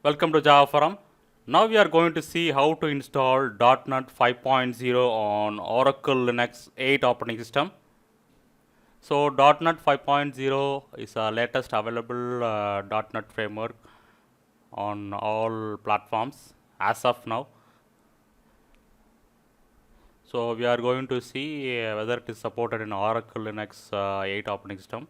Welcome to Java Forum. Now we are going to see how to install .NET 5.0 on Oracle Linux 8 operating system. So .NET 5.0 is a latest available .NET framework on all platforms as of now. So we are going to see whether it is supported in Oracle Linux 8 operating system.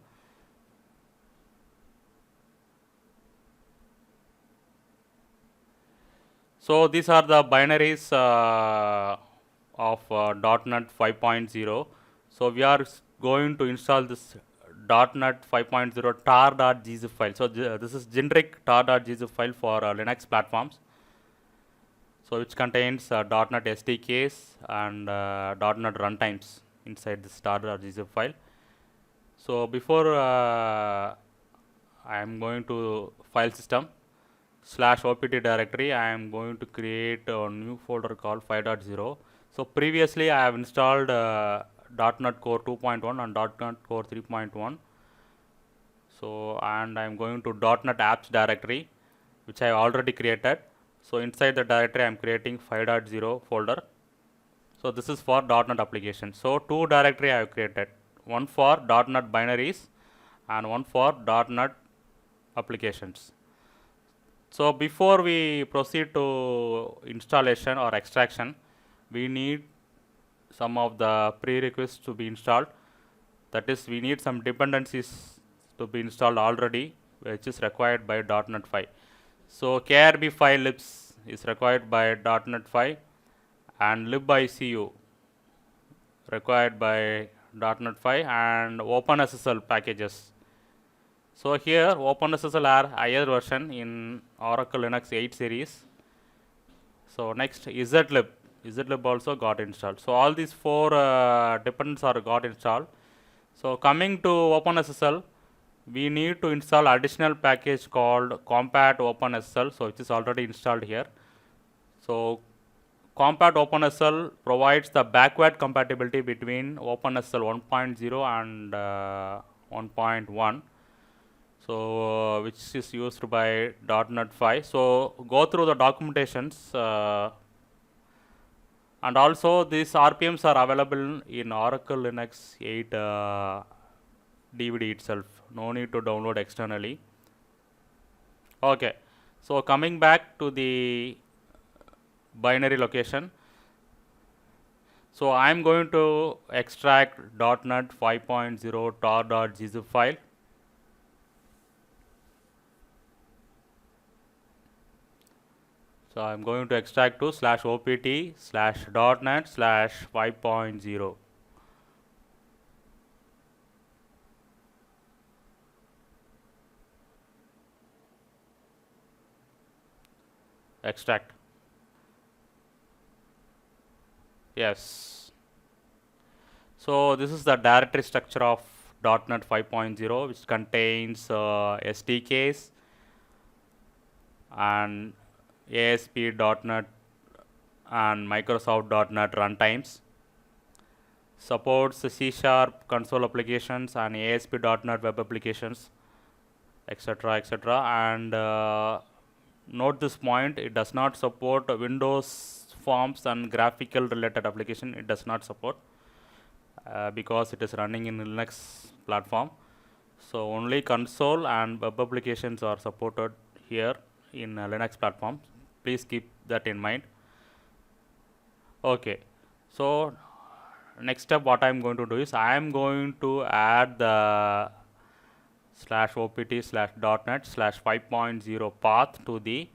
So these are the binaries of .NET 5.0. So we are going to install this .NET 5.0 tar.gzip file. So this is generic tar.gzip file for Linux platforms. So which contains .NET SDKs and .NET runtimes inside this tar.gzip file. So before I am going to file system /opt directory, I am going to create a new folder called 5.0. So previously I have installed .NET Core 2.1 and .NET Core 3.1. So and I am going to .NET apps directory, which I have already created. So inside the directory I am creating 5.0 folder. So this is for .NET application. So two directory I have created, one for .NET binaries and one for .NET applications. So before we proceed to installation or extraction, we need some of the prerequisites to be installed. That is, we need some dependencies to be installed already, which is required by .NET 5. So KRB file libs is required by .NET 5 and libicu required by .NET 5 and OpenSSL packages. So here OpenSSL are higher version in Oracle Linux 8 series. So next zlib also got installed. So all these four dependents are got installed. So coming to OpenSSL, we need to install additional package called compat OpenSSL, so which is already installed here. So compat OpenSSL provides the backward compatibility between OpenSSL 1.0 and 1.1. So which is used by .NET 5. So go through the documentations and also these RPMs are available in Oracle Linux 8 DVD itself. No need to download externally. Okay, so coming back to the binary location. So I am going to extract .NET 5.0 tar.gzip file. So I am going to extract to /opt/.NET/5.0. Extract. Yes. So this is the directory structure of .NET 5.0, which contains SDKs and ASP.NET and Microsoft.NET runtimes. Supports C# console applications and ASP.NET web applications, etc. etc. And note this point, it does not support Windows Forms and graphical related application. It does not support because it is running in Linux platform. So only console and web applications are supported here in Linux platform. Please keep that in mind. Okay, so next step what I am going to do is I am going to add the /opt/.NET/5.0 path to the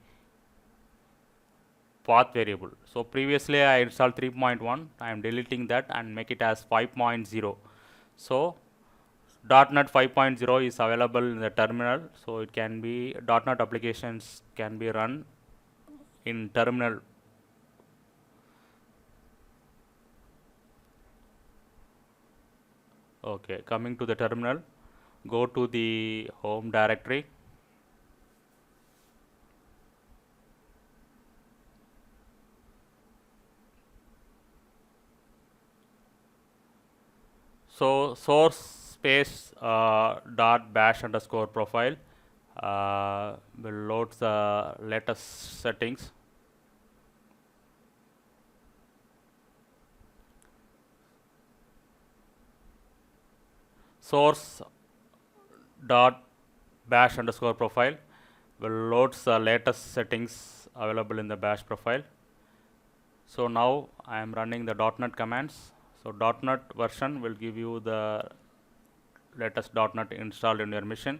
path variable. So previously I installed 3.1, I am deleting that and make it as 5.0. So .NET 5.0 is available in the terminal, so it can be .NET applications can be run in terminal. Okay, coming to the terminal, go to the home directory. So source space dot bash underscore profile will load the latest settings. Source dot bash underscore profile will load the latest settings available in the bash profile. So now I am running the .NET commands. So .NET version will give you the latest .NET installed in your machine.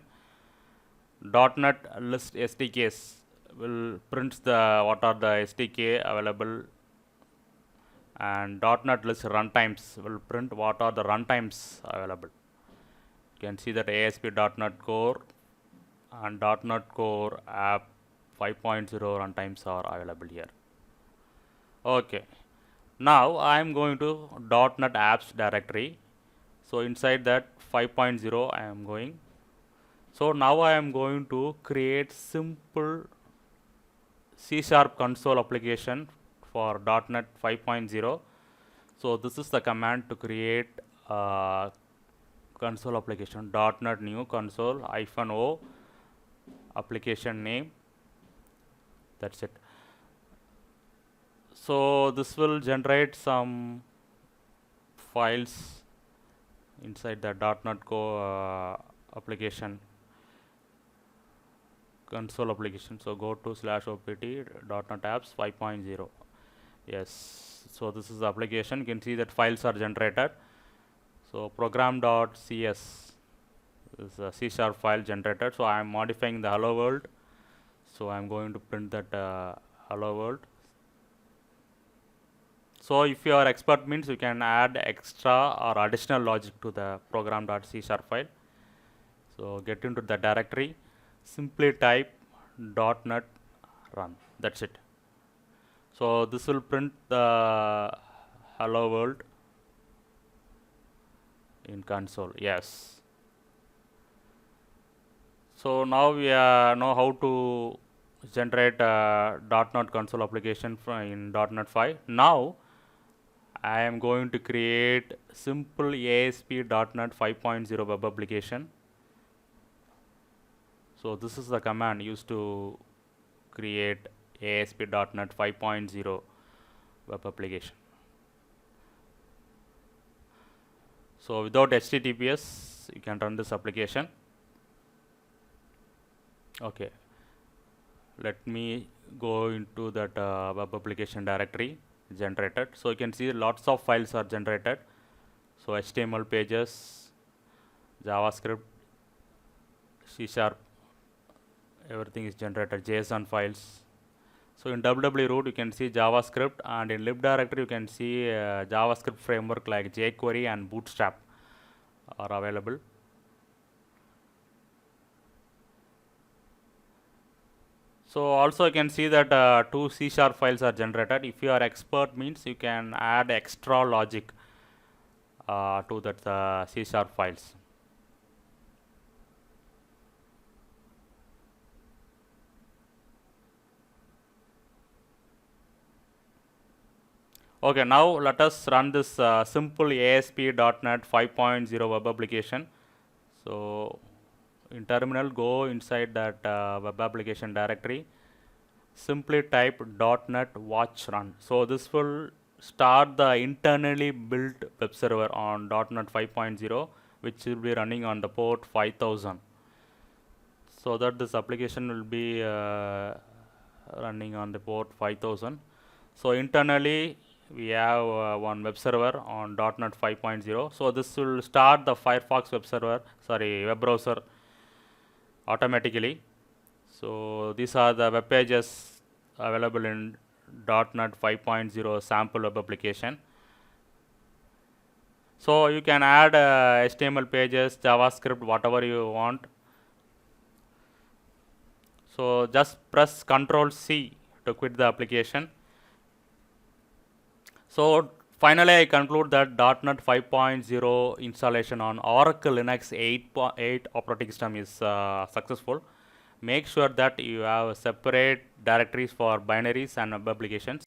.NET list SDKs will print the what are the SDK available, and .NET list runtimes will print what are the runtimes available. You can see that ASP.NET Core and .NET Core App 5.0 runtimes are available here. Okay, now I am going to .NET Apps directory. So inside that 5.0 I am going. So now I am going to create simple C# console application for .NET 5.0. So this is the command to create a console application. .NET new console -o application name. That's it. So this will generate some files inside the .NET Core application console application. So go to /opt .NET apps 5.0. Yes, so this is the application. You can see that files are generated. So program.cs is a C# file generated. So I am modifying the hello world. So I am going to print that hello world. So if you are expert, means you can add extra or additional logic to the program.c# file. So get into the directory, simply type .NET run. That's it. So this will print the hello world in console. Yes. So now we know how to generate .NET console application in .NET 5. Now I am going to create simple ASP.NET 5.0 web application. So this is the command used to create ASP.NET 5.0 web application. So without HTTPS, you can run this application. Okay, let me go into that web application directory generated. So you can see lots of files are generated. So HTML pages, JavaScript, C#, everything is generated, JSON files. So in www root you can see JavaScript, and in lib directory you can see JavaScript framework like jQuery and Bootstrap are available. So also you can see that 2 C# files are generated. If you are expert, means you can add extra logic to that C# files. Okay, now let us run this simple ASP.NET 5.0 web application. So in terminal, go inside that web application directory, simply type .NET watch run. So this will start the internally built web server on .NET 5.0, which will be running on the port 5000. So that this application will be running on the port 5000. So internally we have one web server on .NET 5.0. So this will start the Firefox web browser automatically. So these are the web pages available in .NET 5.0 sample web application. So you can add HTML pages, JavaScript, whatever you want. So just press Ctrl+C to quit the application. So finally I conclude that .NET 5.0 installation on Oracle Linux 8.8 operating system is successful. Make sure that you have separate directories for binaries and web applications.